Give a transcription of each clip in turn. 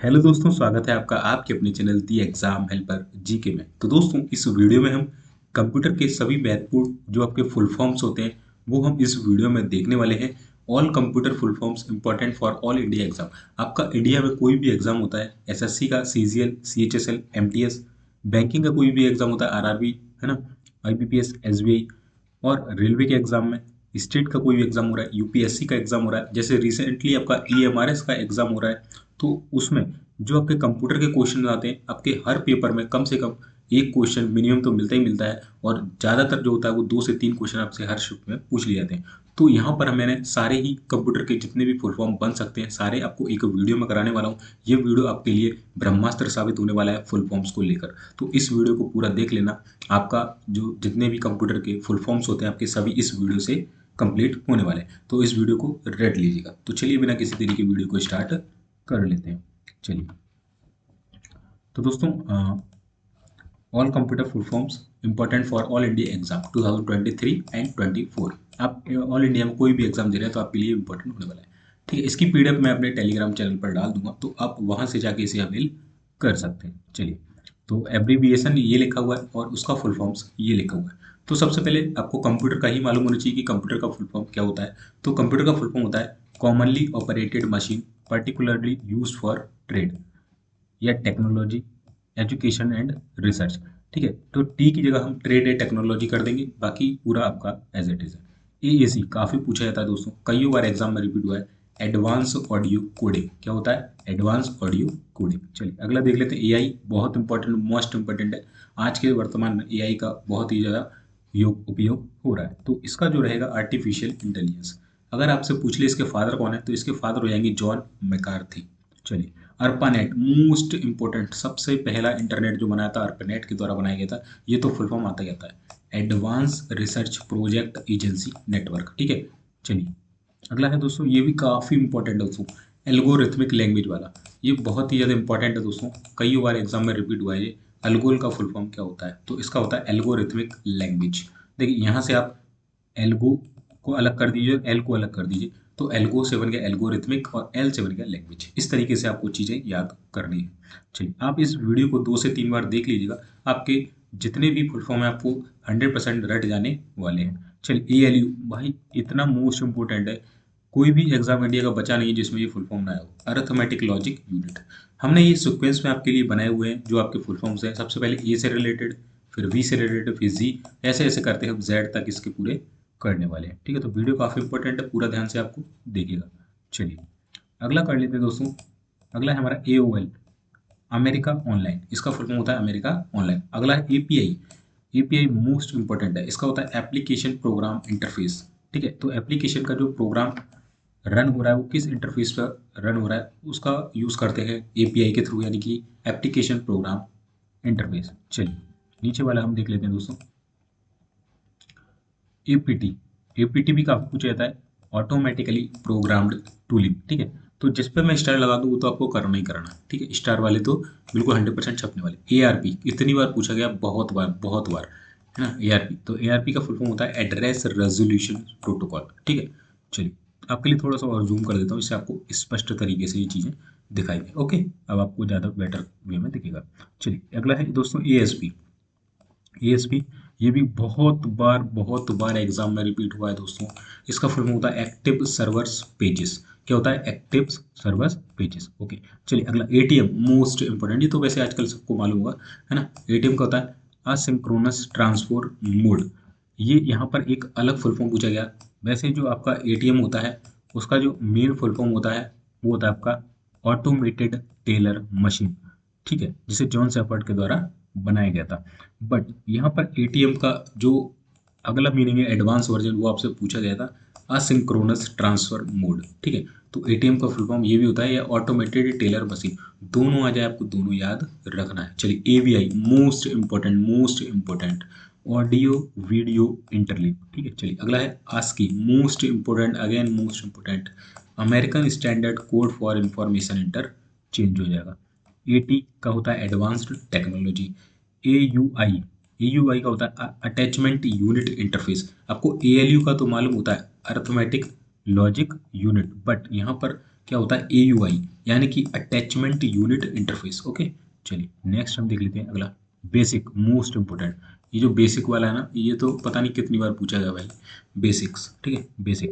Hello दोस्तों, स्वागत है आपका आपके अपने channel the exam helper GK में। तो दोस्तों, इस वीडियो में हम कंप्यूटर के सभी महत्वपूर्ण जो आपके फुल फॉर्म्स होते हैं वो हम इस वीडियो में देखने वाले हैं। All computer full forms important for all India exam. आपका इंडिया में कोई भी एग्जाम होता है, एसएससी का, सीजीएल, सीएचएसएल, एमटीएस, बैंकिंग का कोई भी एग्जाम होता है, आरआरबी, है ना, आईबीपीएस, एसबीआई, और रेलवे के एग्जाम में, स्टेट का कोई भी एग्जाम हो रहा है, यूपीएससी का एग्जाम हो रहा है, जैसे रिसेंटली आपका ईएमआरएस का एग्जाम हो रहा है, तो उसमें जो आपके कंप्यूटर के क्वेश्चन आते हैं, आपके हर पेपर में कम से कम एक क्वेश्चन मिनिमम तो मिलता ही मिलता है, और ज़्यादातर जो होता है वो 2 से 3 क्वेश्चन आपसे हर शिफ्ट में पूछ लिए जाते हैं। तो यहाँ पर मैंने सारे ही कंप्यूटर के जितने भी फुल फॉर्म बन सकते हैं सारे आपको एक वीडियो में कराने वाला हूँ। ये वीडियो आपके लिए ब्रह्मास्त्र साबित होने वाला है फुल फॉर्म्स को लेकर। तो इस वीडियो को पूरा देख लेना। आपका जो जितने भी कंप्यूटर के फुल फॉर्म्स होते हैं आपके सभी इस वीडियो से कंप्लीट होने वाले हैं। तो इस वीडियो को रेड लीजिएगा। तो चलिए बिना किसी देरी के वीडियो को स्टार्ट कर लेते हैं। चलिए, तो दोस्तों, all computer full forms important for all India exam 2023 and 24। आप ऑल इंडिया में कोई भी एग्जाम दे रहे हैं तो आपके लिए इंपॉर्टेंट होने वाला है। ठीक है, इसकी पीडीएफ मैं अपने टेलीग्राम चैनल पर डाल दूंगा, तो आप वहां से जाके इसे अवेल कर सकते हैं। चलिए, तो एब्रीविएशन ये लिखा हुआ है और उसका फुल फॉर्म्स ये लिखा हुआ है। तो सबसे पहले आपको कंप्यूटर का ही मालूम होना चाहिए कि कंप्यूटर का फुल फॉर्म क्या होता है। तो कंप्यूटर का फुल फॉर्म होता है commonly operated machine particularly use for trade या टेक्नोलॉजी, एजुकेशन एंड रिसर्च। ठीक है, तो टी की जगह हम ट्रेड एंड टेक्नोलॉजी कर देंगे, बाकी पूरा आपका एज इट इज है। एएसी काफी पूछा जाता है दोस्तों, कई बार एग्जाम में रिपीट हुआ है। एडवांस ऑडियो कोडिंग क्या होता है? Advance audio coding. चलिए अगला देख लेते हैं। एआई बहुत इंपॉर्टेंट, मोस्ट इंपॉर्टेंट है। आज के वर्तमान में एआई का बहुत ही ज्यादा उपयोग हो रहा है। तो इसका जो रहेगा आर्टिफिशियल इंटेलिजेंस। अगर आपसे पूछ ले इसके फादर कौन है, तो इसके फादर हो जाएंगे जॉन मैकार्थी। चलिए, अर्पानेट मोस्ट इंपोर्टेंट, सबसे पहला इंटरनेट जो बनाया था अर्पानेट के द्वारा बनाया गया था। ये तो फुल फॉर्म आता जाता है advance research project agency network. ठीक है, चलिए अगला है दोस्तों, ये भी काफी इंपॉर्टेंट है दोस्तों, एल्गोरिथमिक लैंग्वेज वाला। ये बहुत ही ज्यादा इंपॉर्टेंट है दोस्तों, कई बार एग्जाम में रिपीट हुआ है ये। अल्गोल का फुल फॉर्म क्या होता है? तो इसका होता है एल्गोरिथमिक लैंग्वेज। देखिए यहाँ से आप एल्गो को अलग कर दीजिए, एल को अलग कर दीजिए, तो एल्गो से बन गया एल्गोरिथमिक और एल से बन गया लैंग्वेज। इस तरीके से आपको चीजें याद करनी है। चलिए, आप इस वीडियो को 2 से 3 बार देख लीजिएगा, आपके जितने भी फुल फॉर्म है आपको 100% रट जाने वाले हैं। चलिए, एएलयू भाई इतना मोस्ट इंपोर्टेंट है, कोई भी एग्जाम इंडिया का बचा नहीं है जिसमें ये फुल फॉर्म ना हो। Arithmetic logic unit. हमने ये सीक्वेंस में आपके लिए बनाए हुए हैं जो आपके फुल फॉर्म्स हैं। सबसे पहले ए से रिलेटेड, फिर वी से रिलेटेड, फिर जी, ऐसे ऐसे करते हैं हम जेड तक इसके पूरे करने वाले हैं। ठीक है, तो वीडियो काफी इंपॉर्टेंट है, पूरा ध्यान से आपको देखिएगा। चलिए अगला कर लेते हैं दोस्तों। अगला है हमारा एओएल, अमेरिका ऑनलाइन। इसका फुल फॉर्म होता है अमेरिका ऑनलाइन। अगला है एपीआई। एपीआई मोस्ट इंपॉर्टेंट है, इसका होता है एप्लीकेशन प्रोग्राम इंटरफेस। ठीक है, तो एप्लीकेशन का जो प्रोग्राम रन हो रहा है वो किस इंटरफेस पर रन हो रहा है उसका यूज करते हैं एपीआई के थ्रू, यानी कि एप्लीकेशन प्रोग्राम इंटरफेस। चलिए नीचे वाला हम देख लेते हैं दोस्तों, एपीटी। एपीटी भी काफी पूछा जाता है, ऑटोमेटिकली प्रोग्राम्ड टूलिंग। ठीक है, तो जिस पे मैं स्टार लगा दूं वो तो आपको करना ही करना है। ठीक है, स्टार वाले तो बिल्कुल 100% छपने वाले। एआरपी इतनी बार पूछा गया, बहुत बार बहुत बार, है ना। एआरपी, तो एआरपी का फुल फॉर्म होता है एड्रेस रेजोल्यूशन प्रोटोकॉल। ठीक है, चलिए आपके लिए थोड़ा सा और जूम कर देता हूँ, इससे आपको स्पष्ट तरीके से ये चीजें दिखाई दे। ओके, अब आपको ज्यादा बेटर वे में दिखेगा। चलिए अगला है दोस्तों एएसपी। एएसपी ये भी बहुत बार एग्जाम में रिपीट हुआ है दोस्तों। इसका फुल फॉर्म होता है एक्टिव सर्वर्स पेजेस। क्या होता है? Active servers pages. ओके, चलिए अगला एटीएम मोस्ट इंपोर्टेंट। ये तो वैसे आजकल सबको मालूम होगा, है ना। एटीएम का होता है असिंक्रोनस ट्रांसफर मोड। ये यहाँ पर एक अलग फुल फॉर्म पूछा गया। वैसे जो आपका एटीएम होता है उसका जो मेन फुल फॉर्म होता है वो होता है आपका ऑटोमेटेड टेलर मशीन। ठीक है, जिसे जॉन सेफर्ड के द्वारा बनाया गया था। बट यहाँ पर एटीएम का जो अगला मीनिंग है एडवांस वर्जन, वो आपसे पूछा गया था असिंक्रोनस ट्रांसफर मोड। ठीक है, तो एटीएम का फुल फॉर्म ये भी होता है या ऑटोमेटेड टेलर मशीन। दोनों आ जाए आपको, दोनों याद रखना है। चलिए AVI most important, audio video interlink. ठीक है, चलिए अगला है ASCII, most important, again most important, American standard code for information interchange हो जाएगा। एटी का होता है एडवांस्ड टेक्नोलॉजी। एयूआई, एयूआई का होता है अटैचमेंट यूनिट इंटरफेस। आपको एएलयू का तो मालूम होता है अर्थमेटिक लॉजिक यूनिट, बट यहाँ पर क्या होता है AUI, यानी कि अटैचमेंट यूनिट इंटरफेस। ओके, चलिए नेक्स्ट हम देख लेते हैं अगला, बेसिक, मोस्ट इंपोर्टेंट। ये जो बेसिक वाला है ना, ये तो पता नहीं कितनी बार पूछा गया भाई, बेसिक्स, ठीक है, बेसिक,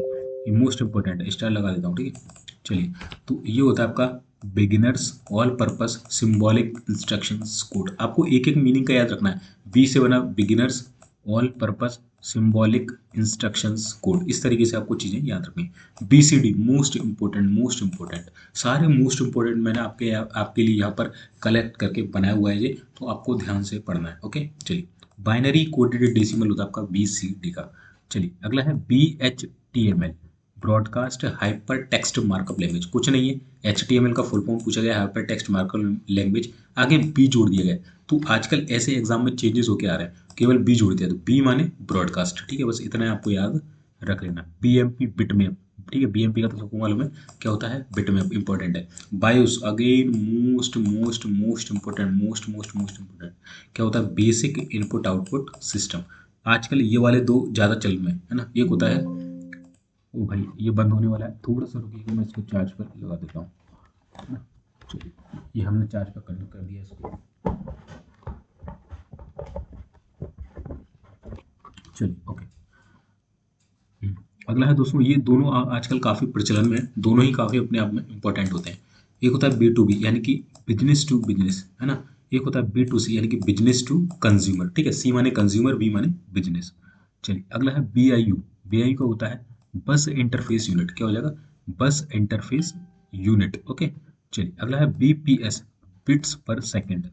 ये मोस्ट इंपोर्टेंट है, स्टार लगा देता हूँ, ठीक है। चलिए, तो ये होता है आपका beginners all purpose symbolic instructions code. आपको एक एक मीनिंग का याद रखना है। बी से बना beginners all purpose symbolic instructions code, इस तरीके से आपको चीज़ें याद रखनी है। BCD most important, most important, सारे मोस्ट इंपोर्टेंट मैंने आपके लिए यहाँ पर कलेक्ट करके बनाया हुआ है ये, तो आपको ध्यान से पढ़ना है। ओके, चलिए, बाइनरी कोडेड डेसिमल होता है आपका BCD का। चलिए अगला है BHTML, broadcast hyper text markup language. कुछ नहीं है, HTML का फुल फॉर्म पूछा गया, हाइपर टेक्स्ट मार्कअप लैंग्वेज, आगे बी जोड़ दिया गया। तो आजकल ऐसे एग्जाम में चेंजेस होके आ रहे हैं, केवल बी जोड़ दिया, तो बी माने ब्रॉडकास्ट, ठीक है, बस इतना आपको याद रख लेना। BMP बिटमैप, ठीक है, BMP का तो सबको मालूम है क्या होता है, बिटमैप इंपॉर्टेंट है। BIOS again most most most important, most most most important, क्या होता है, बेसिक इनपुट आउटपुट सिस्टम। आजकल ये वाले दो ज़्यादा चल में है ना। एक होता है, ओ भाई ये बंद होने वाला है, थोड़ा सा रुकिएगा, मैं इसको चार्ज पर लगा देता हूँ, है ना। चलिए, ये हमने चार्ज पर कर दिया इसको। चलिए ओके। अगला है दोस्तों, ये दोनों आजकल काफ़ी प्रचलन में है, दोनों ही काफ़ी अपने आप में इंपॉर्टेंट होते हैं। एक होता है B2B, यानी कि बिजनेस टू बिजनेस, है ना। एक होता है B2C, यानी कि बिजनेस टू कंज्यूमर, ठीक है, C माने कंज्यूमर, B माने बिजनेस। चलिए अगला है BIU का होता है बस इंटरफेस यूनिट, क्या हो जाएगा, बस इंटरफेस यूनिट। ओके, चलिए अगला है BPS, बिट्स पर second.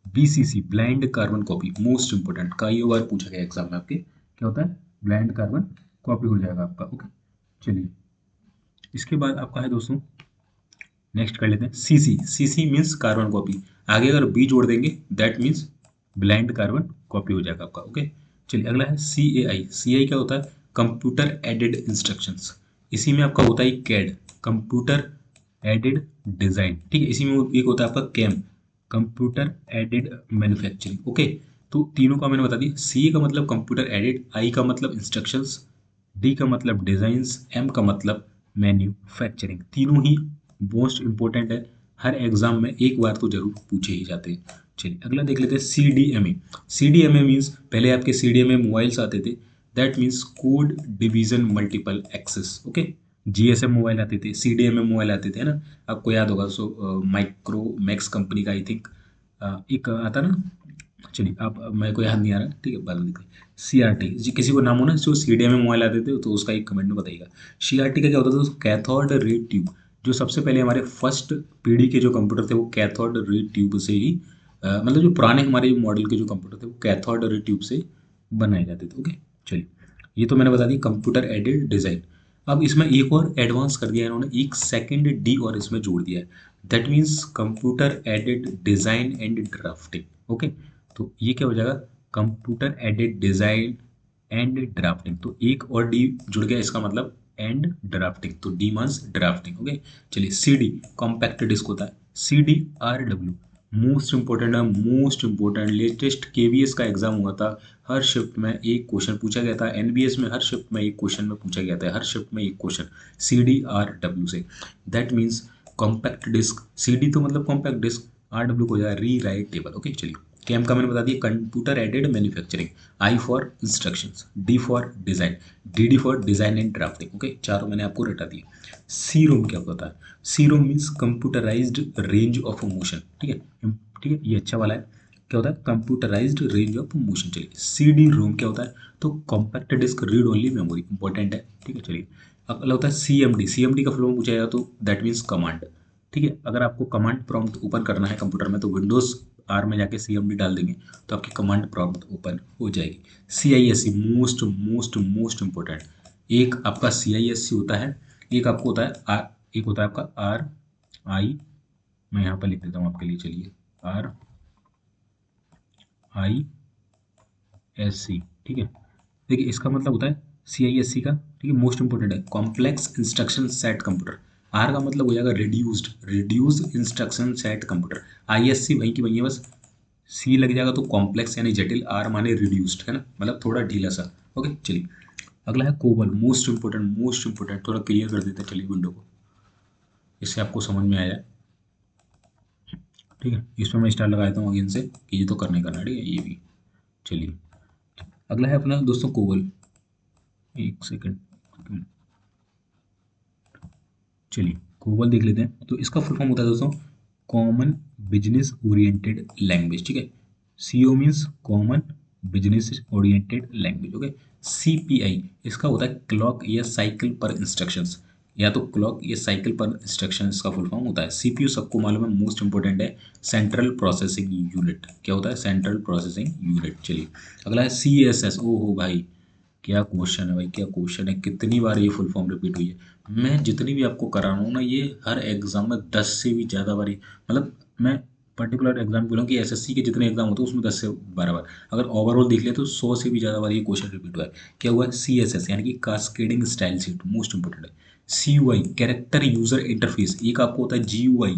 BCC blind carbon copy, most important, कई बार पूछा गया एग्जाम में आपके, क्या होता है, ब्लाइंड कार्बन कॉपी हो जाएगा आपका। ओके, चलिए इसके बाद आपका है दोस्तों, नेक्स्ट कर लेते हैं CC मीन्स कार्बन कॉपी, आगे अगर बी जोड़ देंगे that means blind carbon copy हो जाएगा आपका। ओके, चलिए अगला है CAI क्या होता है, कंप्यूटर एडेड इंस्ट्रक्शंस। इसी में आपका होता है कैड, कंप्यूटर एडेड डिजाइन, ठीक है। इसी में एक होता है आपका CAM, computer aided manufacturing. Okay, तो तीनों का मैंने बता दिया। C का मतलब कंप्यूटर एडेड, I का मतलब इंस्ट्रक्शंस, D का मतलब डिजाइंस, M का मतलब मैन्युफैक्चरिंग। तीनों ही मोस्ट इंपॉर्टेंट है, हर एग्जाम में एक बार तो जरूर पूछे ही जाते हैं। चलिए अगला देख लेते हैं CDMA मीन्स, पहले आपके CDMA मोबाइल्स आते थे, that means code division multiple access. Okay, GSM mobile आते थे, CDMA मोबाइल आते थे, है ना। आपको याद होगा, सो माइक्रोमैक्स कंपनी का आई थिंक एक आता ना। चलिए आप, मेरे को याद नहीं आ रहा, ठीक है, बाद में देखते हैं। CRT जी, किसी को नाम हो ना जो CDMA में मोबाइल आते थे, तो उसका एक कमेंट में बताइएगा। CRT का क्या होता था दोस्तों, कैथोड रे ट्यूब। जो सबसे पहले हमारे फर्स्ट पीढ़ी के जो कंप्यूटर थे वो कैथोड रे ट्यूब से ही मतलब जो पुराने हमारे जो मॉडल के जो कंप्यूटर थे वो कैथोड रे ट्यूब से बनाए जाते थे। ओके, चलिए ये तो मैंने बता दी कंप्यूटर एडेड डिजाइन। अब इसमें एक और एडवांस कर दिया है इन्होंने, एक सेकंड D और इसमें जोड़ दिया है, that means computer aided design and drafting. Okay, तो ये क्या हो जाएगा, computer aided design and drafting. तो एक और डी जुड़ गया, इसका मतलब एंड ड्राफ्टिंग, तो डी मींस ड्राफ्टिंग। ओके, चलिए CD कॉम्पैक्ट डिस्क होता है। CDRW मोस्ट इंपोर्टेंट है, मोस्ट इंपोर्टेंट, लेटेस्ट KVS का एग्जाम हुआ था, हर शिफ्ट में एक क्वेश्चन पूछा गया था, NBS में हर शिफ्ट में एक क्वेश्चन में पूछा गया था, हर शिफ्ट में एक क्वेश्चन CDRW से, that means compact disc. CD तो मतलब कॉम्पैक्ट डिस्क, RW को हो जाएगा री राइट टेबल। ओके, चलिए कैम का मैंने बता दिया, computer aided manufacturing. I for instructions, D for design, DD for design and drafting. Okay, चारों मैंने आपको रटा दिए। C-ROM क्या होता है, C-ROM means computerised range of motion, ठीक है, ठीक है, ये अच्छा वाला है। क्या होता है, कंप्यूटराइज्ड रेंज ऑफ मोशन। चलिए CD-ROM क्या होता है, तो compact disc read only memory, important है, ठीक है। चलिए अगला होता है CMD का फुल फॉर्म पूछा जाएगा तो दैट मीन्स कमांड, ठीक है। अगर आपको कमांड प्रॉम्प्ट ओपन करना है कंप्यूटर में, तो विंडोज R में जाके CMD डाल देंगे तो आपकी कमांड प्रॉम्प्ट ओपन हो जाएगी। CISC most most most important, एक आपका CISC होता है, एक आपको होता है एक होता है आपका RI, मैं यहाँ पर लिख देता हूँ आपके लिए, चलिए RISC, ठीक है। देखिए इसका मतलब होता है CISC का, ठीक है, मोस्ट इंपोर्टेंट है, complex instruction set computer. R का मतलब हो जाएगा reduce instruction set computer. ISC वहीं की वहीं है बस, C लग जाएगा तो कॉम्प्लेक्स यानी जटिल, R माने रिड्यूस्ड, है ना, मतलब थोड़ा ढीला सा। ओके, चलिए अगला है कोबल, मोस्ट इंपोर्टेंट, थोड़ा क्लियर कर देते हैं, चलिए विंडो को। इससे आपको समझ में आया। ठीक है, इसमें मैं स्टार लगा देता हूँ अगेन से कि ये तो करने करना, ठीक है, ये भी। चलिए, अगला है अपना दोस्तों कोवल। एक सेकंड, चलिए कोबल देख लेते हैं। तो इसका फुल फॉर्म होता है दोस्तों कॉमन बिजनेस ओरिएंटेड लैंग्वेज, ठीक है। CO means common business oriented language, okay. CPI इसका होता है क्लॉक या साइकिल पर इंस्ट्रक्शंस, या तो क्लॉक या साइकिल पर इंस्ट्रक्शन इसका फुल फॉर्म होता है। सीपीयू सबको मालूम है, मोस्ट इंपोर्टेंट है, सेंट्रल प्रोसेसिंग यूनिट। क्या होता है? Central processing unit. चलिए अगला है सीएसएस। ओ हो भाई, क्या क्वेश्चन है भाई, क्या क्वेश्चन है, कितनी बार ये फुल फॉर्म रिपीट हुई है। मैं जितनी भी आपको करा रहा हूँ ना, ये हर एग्जाम में 10 से भी ज़्यादा बार मतलब मैं पर्टिकुलर एग्जाम बोलूँ कि एसएससी के जितने एग्जाम होते हैं उसमें 10 से 12 बार, अगर ओवरऑल देख ले तो 100 से भी ज़्यादा बार ये क्वेश्चन रिपीट हुआ है। क्या हुआ है? सीएसएस यानी कि cascading style sheet, most important है। सीयूआई कैरेक्टर यूजर इंटरफेस, एक आपको होता है जीयूआई।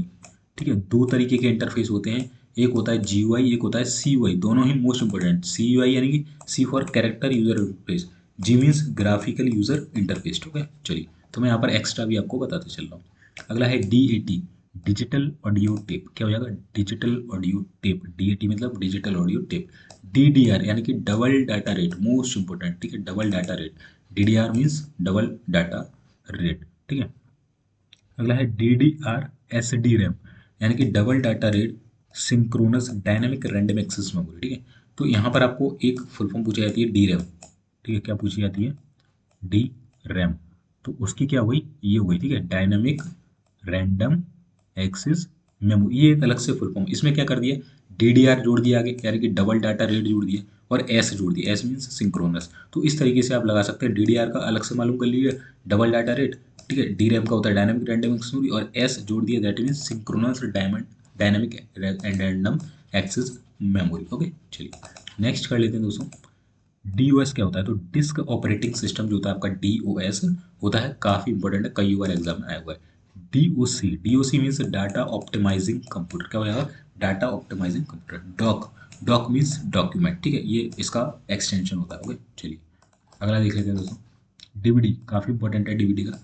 ठीक है, दो तरीके के इंटरफेस होते हैं, एक होता है जीयूआई, एक होता है सीयूआई, दोनों ही मोस्ट इंपोर्टेंट। सीयूआई यानी कि C for character user interface, G means graphical user interface. ठीक है, चलिए तो मैं यहाँ पर एक्स्ट्रा भी आपको बताते चल रहा हूँ। अगला है डीएटी, डिजिटल ऑडियो टेप। क्या हो जाएगा? Digital audio tape. डीएटी मतलब डिजिटल ऑडियो टेप। डीडीआर यानी कि double data rate, most important, ठीक है, double data rate. DDR means double data rate. ठीक है, अगला है D D R S D RAM, यानी कि double data rate synchronous dynamic random access memory. ठीक है, तो यहाँ पर आपको एक फुल फॉर्म पूछी जाती है डी रैम। ठीक है, क्या पूछी जाती है? D RAM. तो उसकी क्या हुई? ये हो गई, ठीक है, डायनेमिक रैंडम एक्सेस मेमोरी। ये एक अलग से फुल फॉर्म, इसमें क्या कर दिया? डीडीआर जोड़ दिया आगे, यानी कि डबल डाटा रेट जोड़ दिया, और एस जोड़ दिया, एस मीन्स सिंक्रोनस। तो इस तरीके से आप लगा सकते हैं। डीडीआर का अलग से मालूम कर लीजिए, डबल डाटा रेट, ठीक है। डी रैम का होता है डायनामिक रैंडम एक्सेस मेमोरी, और एस जोड़ दिया, that means synchronous dynamic and random access memory. Okay, चलिए नेक्स्ट कर लेते हैं दोस्तों। डीओएस क्या होता है? तो डिस्क ऑपरेटिंग सिस्टम जो होता है आपका, डीओएस होता है, काफी इंपॉर्टेंट है, कई बार एग्जाम में आया हुआ है। DOC, DOC means data optimising computer. क्या हो जाएगा? Data optimising computer. Doc, doc means document, ठीक है, ये इसका एक्सटेंशन होता है। ओके, चलिए अगला देख लेते हैं दोस्तों। डीवीडी काफी इंपॉर्टेंट है, डीवीडी का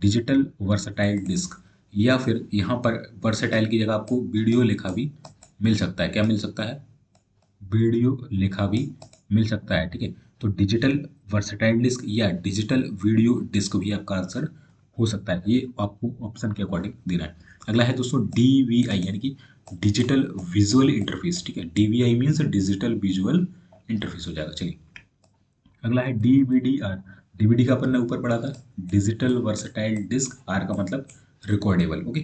डिजिटल वर्सटाइल डिस्क, या फिर यहाँ पर वर्सटाइल की जगह आपको वीडियो लिखा भी मिल सकता है। क्या मिल सकता है? वीडियो लिखा भी मिल सकता है। ठीक है, तो डिजिटल वर्सटाइल डिस्क या डिजिटल वीडियो डिस्क भी आपका आंसर हो सकता है, ये आपको ऑप्शन के अकॉर्डिंग देना है। अगला है दोस्तों डीवीआई, यानी कि डिजिटल विजुअल इंटरफेस। ठीक है, DVI means digital visual interface हो जाएगा। चलिए अगला है डीवीडीआर। डीवीडी का अपन ने ऊपर पढ़ा था, डिजिटल वर्सटाइल डिस्क, आर का मतलब recordable. Okay,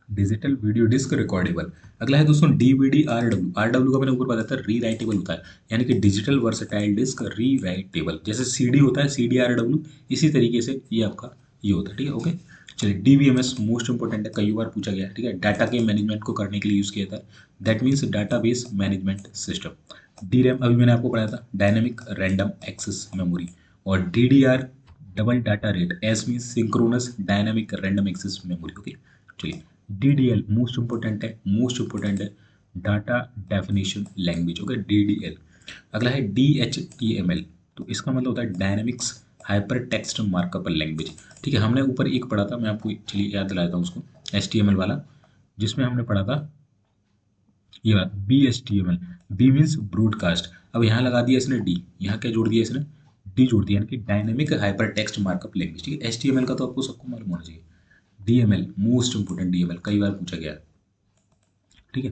digital video disc recordable. अगला है दोस्तों डीवीडी आरडब्ल्यू। आरडब्ल्यू का मैंने ऊपर बताया था, री राइटेबल होता है, यानी कि डिजिटल वर्सटाइल डिस्क री राइटेबल। जैसे सीडी होता है, सीडी आरडब्ल्यू, इसी तरीके से ये आपका ये होता है। ठीक है, ओके। चलिए डीबीएमएस मोस्ट इंपोर्टेंट है, कई बार पूछा गया है। ठीक है, डाटा के मैनेजमेंट को करने के लिए यूज किया था, that means data base management system. D RAM अभी मैंने आपको पढ़ाया था, डायनेमिक रैंडम एक्सेस मेमोरी। और DDR double data rate, S means synchronous dynamic random access memory. Okay, चलिए डीडीएल मोस्ट इंपोर्टेंट है, मोस्ट इंपोर्टेंट है, data definition language. Okay, DDL. अगला है डीएचटीएमएल, तो इसका मतलब होता है dynamics hyper text markup language. ठीक है, हमने ऊपर एक पढ़ा था, मैं आपको चलिए याद दिलाता हूँ उसको, एचटीएमएल वाला, जिसमें हमने पढ़ा था ये बात, B S T M L. B means broadcast. अब यहाँ लगा दिया इसने डी, यहाँ क्या जोड़ दिया इसने? डी जोड़ दिया, यानी कि dynamic hyper text markup language. ठीक है, एच टी एम एल का तो आपको सबको मालूम होना चाहिए। D M L most important, D M L कई बार पूछा गया है। ठीक है,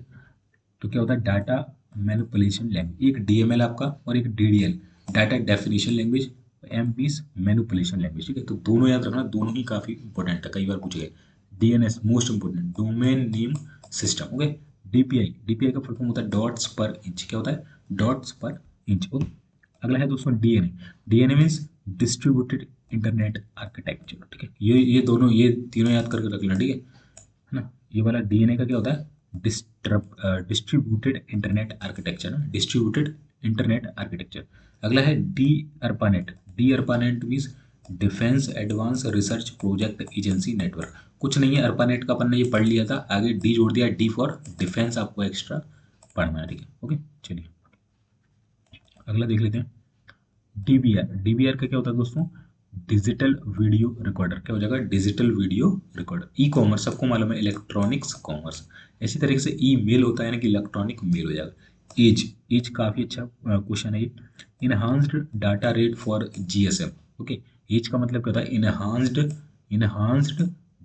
तो क्या होता है? Data manipulation language. एक डीएमएल आपका और एक DDL, data definition language, M piece manipulation language. ठीक है, तो दोनों याद रखना, दोनों ही काफी इंपॉर्टेंट है, कई बार पूछे गए। DNS most important, domain name system. Okay, DPI, DPI का फुल फॉर्म होता है डॉट्स पर इंच। क्या होता है? डॉट्स पर इंच। ओके, अगला है दोस्तों DNA. DNA means distributed internet architecture. ठीक है, ये दोनों, ये तीनों याद करके रख लेना, ठीक है ना। ये वाला डीएनए का क्या होता है? डिस्ट्रीब्यूटेड इंटरनेट आर्किटेक्चर ना, डिस्ट्रीब्यूटेड इंटरनेट आर्किटेक्चर। अगला है D ARPANET. D ARPANET means defence advance research project agency network. कुछ नहीं है, अर्पानेट का अपन ने ये पढ़ लिया था, आगे डी जोड़ दिया, डी फॉर डिफेंस, आपको एक्स्ट्रा पढ़ना है। ठीक है, ओके, चलिए अगला देख लेते हैं। डीबीआर। डीबीआर का क्या होता है दोस्तों? डिजिटल वीडियो रिकॉर्डर, क्या हो जाएगा, digital video recorder. E commerce सबको मालूम है, इलेक्ट्रॉनिक्स कॉमर्स। इसी तरीके से ई मेल होता है ना कि इलेक्ट्रॉनिक मेल हो जाएगा। एज, एज काफ़ी अच्छा क्वेश्चन है ये। Enhanced data rate for GSM, okay. EDGE का मतलब क्या होता है, enhanced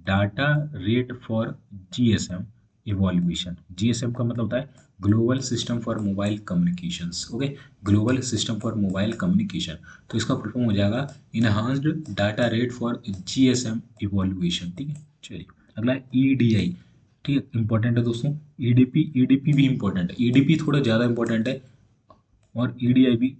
data rate for GSM evolution. GSM का मतलब होता है global system for mobile communications, okay, global system for mobile communication. तो इसका फुल फॉर्म हो जाएगा enhanced data rate for GSM evolution, ठीक है। चलिए अगला ईडीआई, ठीक है, इंपॉर्टेंट है दोस्तों। ईडीपी, ईडीपी भी इंपॉर्टेंट है, ईडीपी थोड़ा ज़्यादा इंपॉर्टेंट है और ईडीआई भी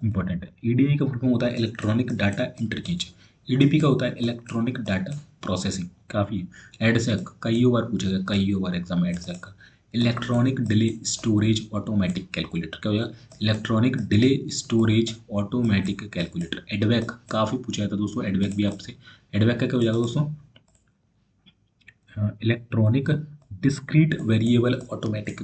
इंपॉर्टेंट है। ईडीआई का फुल फॉर्म होता है इलेक्ट्रॉनिक डाटा इंटरचेंज। ईडीपी का होता है इलेक्ट्रॉनिक डाटा प्रोसेसिंग, काफ़ी है। एडसेक कई बार पूछा गया, कई बार एग्जाम में एडसेक का। Electronic delay storage automatic calculator, क्या हो जाएगा, electronic delay storage automatic calculator. EDVAC काफ़ी पूछा जाता है दोस्तों, एडवेक भी आपसे। एडवेक का क्या हो जाएगा दोस्तों, electronic discrete variable automatic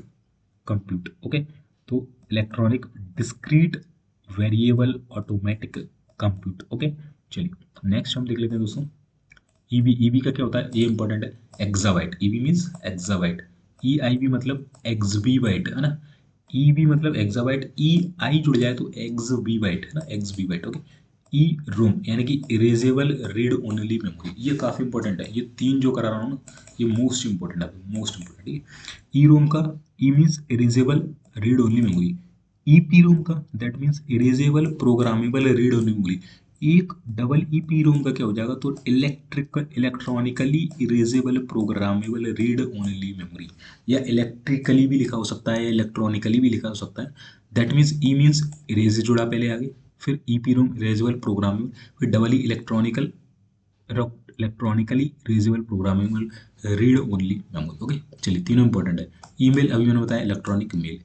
compute, okay. तो electronic discrete variable automatic compute, okay. चलिए नेक्स्ट हम देख लेते हैं दोस्तों, ईबी। ईबी का क्या होता है, ये इंपॉर्टेंट है, exabyte. EB means exabyte. E I B मतलब एक्सबी बाइट, है ना। ईबी मतलब एक्साबाइट, ई आई जुड़ जाए तो एक्सबी बाइट, है ना, एक्सबी बाइट, ओके। ई रोम यानी कि इरेजेबल रीड ओनली मेमोरी, ये काफ़ी इंपॉर्टेंट है। ये तीन जो करा रहा हूँ ना, ये मोस्ट इंपॉर्टेंट है, मोस्ट इंपॉर्टेंट, ठीक है। ई रोम का, E means erasable read only memory. E P ROM का that means erasable programmable read only memory. एक डबल ई पी रोम का क्या हो जाएगा, तो electronically erasable programmable read only memory, या इलेक्ट्रिकली भी लिखा हो सकता है या इलेक्ट्रॉनिकली भी लिखा हो सकता है। That means E means erase जुड़ा पहले आगे, फिर E P ROM erasable programmable, फिर double E electronically erasable programmable read only memory, okay. चलिए तीनों इंपॉर्टेंट है। ईमेल अभी मैंने बताया electronic mail.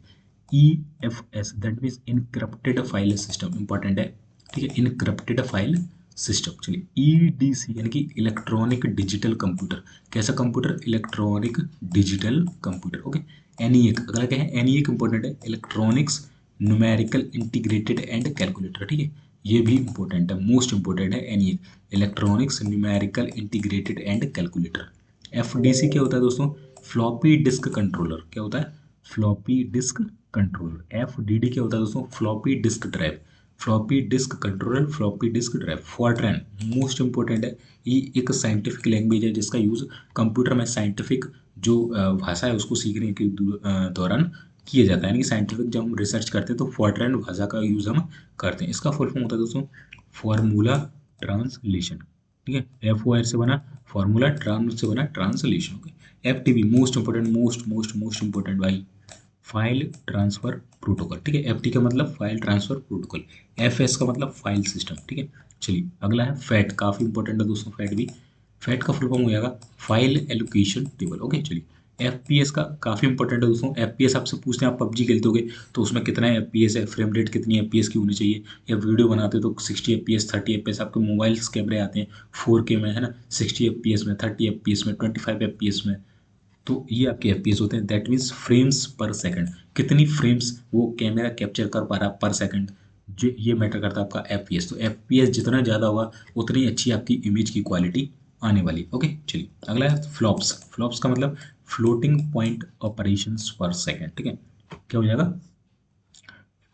E F S that means encrypted file system, important है, ठीक है, इनक्रप्टेड फाइल सिस्टम। चलिए ई डी सी यानी कि इलेक्ट्रॉनिक डिजिटल कंप्यूटर, कैसा computer, electronic digital computer, okay. ENIAC, अगला क्या है, एनईएक इंपॉर्टेंट है, electronics numerical integrated and calculator, ठीक है, ये भी इंपॉर्टेंट है, मोस्ट इंपॉर्टेंट है ENIAC, electronics numerical integrated and calculator. FDC क्या होता है दोस्तों, फ्लॉपी डिस्क कंट्रोलर, क्या होता है, फ्लॉपी डिस्क कंट्रोलर। एफडीडी क्या होता है दोस्तों, floppy disk drive, floppy disk controller, floppy disk drive. Fortran most important है, ये एक साइंटिफिक लैंग्वेज है जिसका यूज़ कंप्यूटर में साइंटिफिक जो भाषा है उसको सीखने के दौरान किया जाता है, यानी कि साइंटिफिक जब हम रिसर्च करते हैं तो फॉर्ट्रैन भाषा का यूज़ हम करते हैं। इसका फुल फॉर्म होता है दोस्तों फॉर्मूला ट्रांसलेशन, ठीक है, एफ ओ आर से बना फॉर्मूला, ट्रांस से बना translation, okay. F T P most important, most important भाई, फाइल ट्रांसफर प्रोटोकॉल, ठीक है। एफ टी का मतलब file transfer protocol, F S का मतलब फाइल सिस्टम, ठीक है। चलिए अगला है फैट, काफ़ी इंपॉर्टेंट है दोस्तों फैट भी। फैट का फुल फॉर्म हो जाएगा फाइल एलोकेशन टेबल, ओके। चलिए एफ पी एस का काफ़ी इंपॉर्टेंट है दोस्तों। एफ पी एस आपसे पूछते हैं, आप पबजी खेलते होगे तो उसमें कितना एफ पी एस है, फ्रेम रेट कितनी एफ पी एस की होनी चाहिए, या वीडियो बनाते हो तो 60 F P S 30 F P S, आपके मोबाइल कैमरे आते हैं 4K में, है ना, 60 एफ पी एस में, 30 एफ पी एस में, 25 एफ पी एस में। तो ये आपके एफ पी एस होते हैं, दैट मीन्स फ्रेम्स पर सेकंड, कितनी फ्रेम्स वो कैमरा कैप्चर कर पा रहा है पर सेकंड, जो ये मैटर करता है आपका एफ पी एस। तो एफ पी एस जितना ज़्यादा होगा उतनी अच्छी आपकी इमेज की क्वालिटी आने वाली, ओके। चलिए अगला है फ्लॉप्स। फ्लॉप्स का मतलब फ्लोटिंग पॉइंट ऑपरेशंस पर सेकंड, ठीक है, क्या हो जाएगा,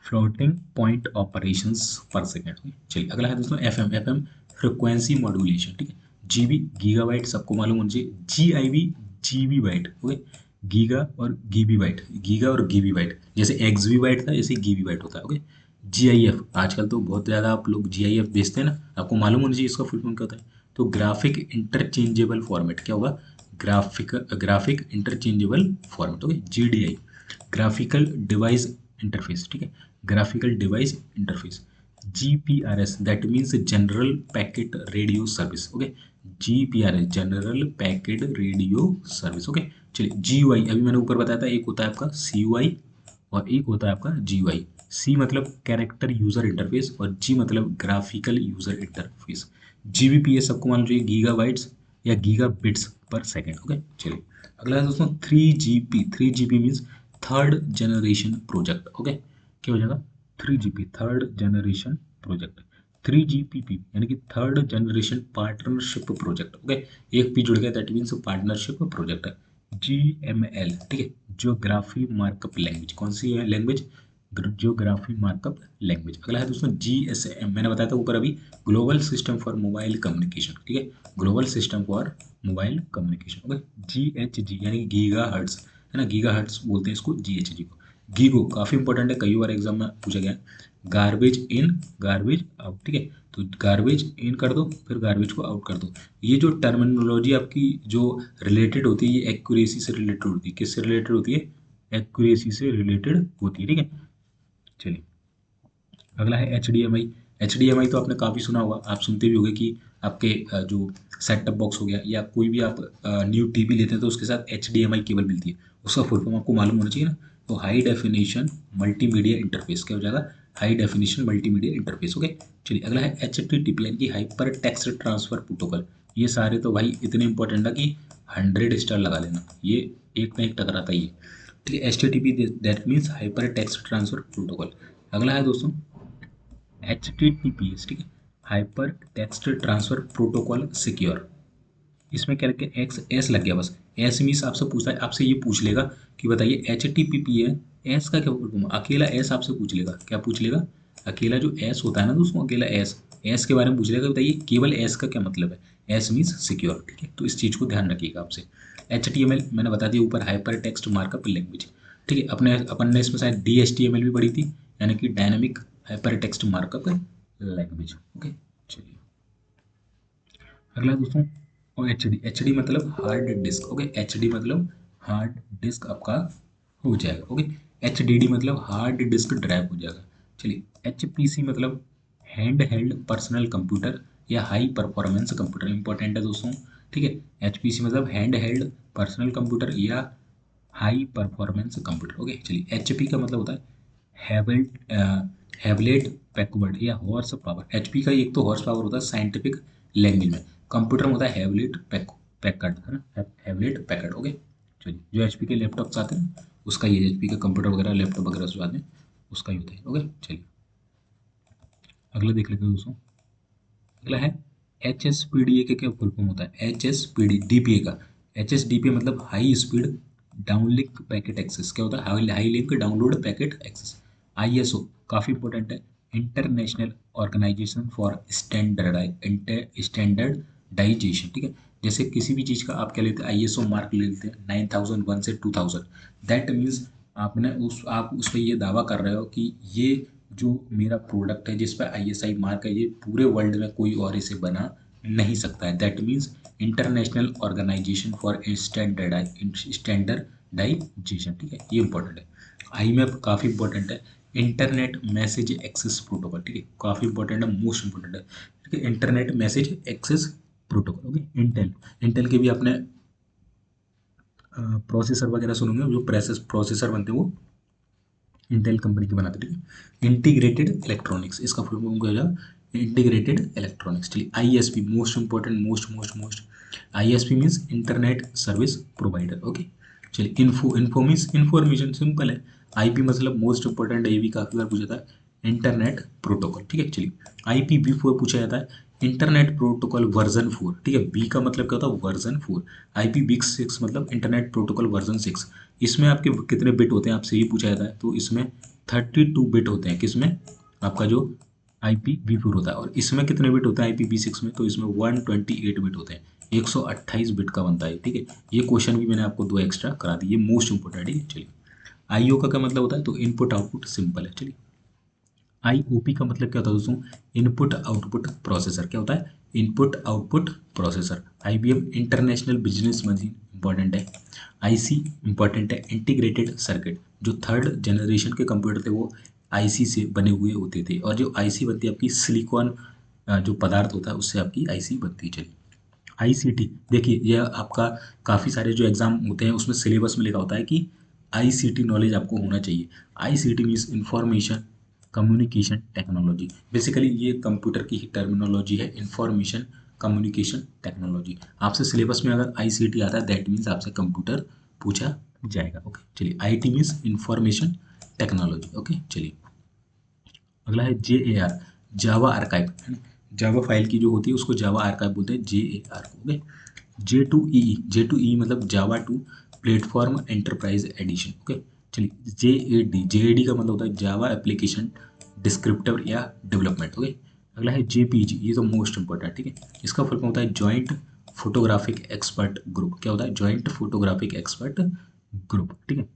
फ्लोटिंग पॉइंट ऑपरेशंस पर सेकंड। चलिए अगला है दोस्तों एफ एम फ्रिक्वेंसी मॉड्यूलेशन, ठीक है। जीबी गीगाबाइट सबको मालूम होना चाहिए, G I B GB byte, okay. Giga और गीबी बाइट, गीगा और गीबी बाइट, जैसे एक्स बी बाइट था ऐसे गीबी बाइट होता है, ओके। जी आई एफ आजकल तो बहुत ज़्यादा आप लोग जी आई एफ बेचते हैं ना, आपको मालूम होना चाहिए इसका फुल फॉर्म क्या होता है। तो ग्राफिक इंटरचेंजेबल फॉर्मेट, क्या होगा, graphic interchangeable format, okay. G D I graphical device interface, ठीक है, graphical device interface. GPRS that means general packet radio service, okay. GPRS general packet radio service, okay. चलिए GUI अभी मैंने ऊपर बताया था, एक होता है आपका सीयूआई और एक होता है आपका जीयूआई। सी मतलब कैरेक्टर यूजर इंटरफेस और जी मतलब ग्राफिकल यूजर इंटरफेस। जीबीपीएस सबको मालूम चाहिए, गीगा बाइट्स या गीगा बिट्स पर सेकेंड, ओके। चलिए अगला है दोस्तों 3GP। 3GP means third generation project, okay. क्या हो जाएगा, 3GP third generation project. 3GPP यानी कि third generation partnership project. Okay, एक पी जुड़ गया, दैट मीन्स पार्टनरशिप प्रोजेक्ट है। GML, ठीक है, ज्योग्राफी मार्कअप लैंग्वेज। कौन सी है लैंग्वेज? Geography markup language. अगला है दोस्तों GSM, मैंने बताया था ऊपर अभी, global system for mobile communication. ठीक है, global system for mobile communication. Okay, GHG यानी गीगा हर्ट्स, है ना, गीगा हर्ट्स बोलते हैं इसको, GHG को। गीगो काफी इंपॉर्टेंट है, कई बार एग्जाम में पूछा गया। गार्बेज इन गार्बेज आउट, ठीक है, तो गार्बेज इन कर दो, फिर गार्बेज को आउट कर दो। ये जो टर्मिनोलॉजी आपकी जो रिलेटेड होती है, ये एक्यूरेसी से रिलेटेड होती है। किससे रिलेटेड होती है? एक्यूरेसी से रिलेटेड होती है, ठीक है। चलिए, अगला है HDMI। HDMI तो आपने काफ़ी सुना होगा, आप सुनते भी होंगे कि आपके जो सेटअप बॉक्स हो गया या कोई भी आप न्यू टीवी लेते हैं तो उसके साथ HDMI केबल मिलती है। उसका फुल फॉर्म आपको मालूम होना चाहिए ना। तो हाई डेफिनेशन मल्टीमीडिया इंटरफेस, क्या हो जाएगा? High definition multimedia interface. Okay, चलिए, अगला है HTTP यानी कि हाइपर टेक्स्ट ट्रांसफर प्रोटोकॉल। ये सारे तो भाई इतने इंपॉर्टेंट है कि 100 स्टार लगा लेना, ये एक ना एक टकराता ही है। ठीक है, HTTP that means hyper text transfer protocol. अगला है दोस्तों HTTPS, ठीक है, hyper text transfer protocol secure. इसमें क्या लग गया? एक्स एस लग गया बस। एस मीन्स आपसे पूछता है, आपसे ये पूछ लेगा कि बताइए HTTP है, एस का क्या बोलूँ? अकेला एस आपसे पूछ लेगा, क्या पूछ लेगा? अकेला जो एस होता है ना दोस्तों, अकेला एस, एस के बारे में पूछ लेगा, बताइए केवल एस का क्या मतलब है? एस मीन्स सिक्योर, ठीक है, तो इस चीज़ को ध्यान रखिएगा आपसे। HTML मैंने बता दिया ऊपर, हाइपर टेक्स्ट मार्कअप लैंग्वेज। ठीक है, अपने अपन ने इसमें शायद DHTML भी पढ़ी थी, यानी कि dynamic hyper text markup language. Okay, चलिए, अगला दोस्तों, और एच डी मतलब हार्ड डिस्क। ओके, HD मतलब हार्ड डिस्क आपका हो जाएगा। ओके, HDD मतलब हार्ड डिस्क ड्राइव हो जाएगा। चलिए, HPC मतलब हैंड हेल्ड पर्सनल कंप्यूटर या हाई परफॉर्मेंस कंप्यूटर, इंपॉर्टेंट है दोस्तों। ठीक है, HPC मतलब हैंड हेल्ड पर्सनल कंप्यूटर या हाई परफॉर्मेंस कंप्यूटर। ओके, चलिए, HP का मतलब होता है हैवेल्ट हैवलेट पैकवर्ड या हॉर्स पावर। HP का एक तो हॉर्स पावर होता है साइंटिफिक लैंग्वेज में, कंप्यूटर में होता है हैवलेट पैकर्ड, है ना, हैवलेट पैकर्ड। ओके, चलिए, जो HP के लैपटॉप्स आते हैं उसका ये HP का कंप्यूटर वगैरह लैपटॉप वगैरह जो आते हैं उसका ही होता है। ओके, चलिए, अगला देख लेते हैं दोस्तों। अगला है HSPDA के क्या फुल फॉर्म होता है? HSPD DPA का, HSDPA मतलब high speed downlink packet access. क्या होता है? High link download packet access. ISO काफ़ी इंपॉर्टेंट है, इंटरनेशनल ऑर्गेनाइजेशन फॉर स्टैंडर्डाइजेशन। ठीक है, जैसे किसी भी चीज़ का आप क्या लेते हैं? ISO मार्क ले लेते हैं 9001 से 2000। दैट मीन्स आपने आप उस पर ये दावा कर रहे हो कि ये जो मेरा प्रोडक्ट है जिस पर ISI मार्क है, ये पूरे वर्ल्ड में कोई और इसे बना नहीं सकता है। That means international organisation for standardisation. ठीक है, ये इंपॉर्टेंट है। IMAP काफ़ी इंपॉर्टेंट है, इंटरनेट मैसेज एक्सेस प्रोटोकॉल। ठीक है, काफ़ी इंपॉर्टेंट है, मोस्ट इंपॉर्टेंट है। ठीक है, internet message access protocol. Okay, Intel के भी अपने प्रोसेसर वगैरह सुनोगे, जो प्रोसेसर बनते हैं वो इंटेल कंपनी के बनाते हैं। ठीक है, इंटीग्रेटेड इलेक्ट्रॉनिक्स, इसका फुल फॉर्म क्या हो जाएगा? Integrated electronics. चलिए, ISP most important, most ISP means internet service provider. Okay, चलिए, इंफॉर्मेशन सिंपल है। IP मतलब मोस्ट इंपॉर्टेंट, ये भी काफी बार पूछा था, इंटरनेट प्रोटोकॉल। ठीक है, चलिए, IPv4 पूछा जाता है, इंटरनेट प्रोटोकॉल वर्जन 4। ठीक है, बी का मतलब क्या होता है? वर्जन 4। IPv6 मतलब इंटरनेट प्रोटोकॉल वर्जन 6। इसमें आपके कितने बिट होते हैं आपसे ये पूछा जाता है, तो इसमें 32 बिट होते हैं। किसमें? आपका जो IPv4 होता है। और इसमें कितने बिट होते हैं IPv6 में? तो इसमें 128 बिट होते हैं, 128 बिट का बनता है। ठीक है, ये क्वेश्चन भी मैंने आपको 2 एक्स्ट्रा करा दी, ये मोस्ट इंपोर्टेंट है। चलिए, IO का क्या मतलब होता है? तो इनपुट आउटपुट, सिंपल है। चलिए, IOP का मतलब क्या होता है दोस्तों? Input output processor. क्या होता है? Input output processor. IBM international business machine important है। IC इंपॉर्टेंट है, इंटीग्रेटेड सर्किट। जो थर्ड जनरेशन के कंप्यूटर थे वो IC से बने हुए होते थे, और जो IC बनती है आपकी सिलिकॉन जो पदार्थ होता है उससे आपकी IC बनती है। चलिए, ICT देखिए, यह आपका काफ़ी सारे जो एग्जाम होते हैं उसमें सिलेबस में लिखा होता है कि ICT नॉलेज आपको होना चाहिए। ICT means information communication technology. Basically ये कंप्यूटर की ही टर्मिनोलॉजी है, इंफॉर्मेशन कम्युनिकेशन टेक्नोलॉजी। आपसे सिलेबस में अगर ICT आता है दैट मीन्स आपसे कंप्यूटर पूछा जाएगा। ओके, चलिए, IT means information technology. Okay, चलिए, अगला है JAR, जावा आर्काइव है ना, जावा फाइल की जो होती है उसको जावा आर्काइव बोलते हैं, JAR को। ओके, J2EE मतलब Java two platform enterprise edition. Okay, चलिए JAD का मतलब होता है जावा एप्लीकेशन डिस्क्रिप्टर या डेवलपमेंट। ओके, अगला है JPG, ये तो मोस्ट इंपॉर्टेंट है, ठीक है। इसका फुल फॉर्म होता है जॉइंट फोटोग्राफिक एक्सपर्ट ग्रुप। क्या होता है? जॉइंट फोटोग्राफिक एक्सपर्ट ग्रुप, ठीक है।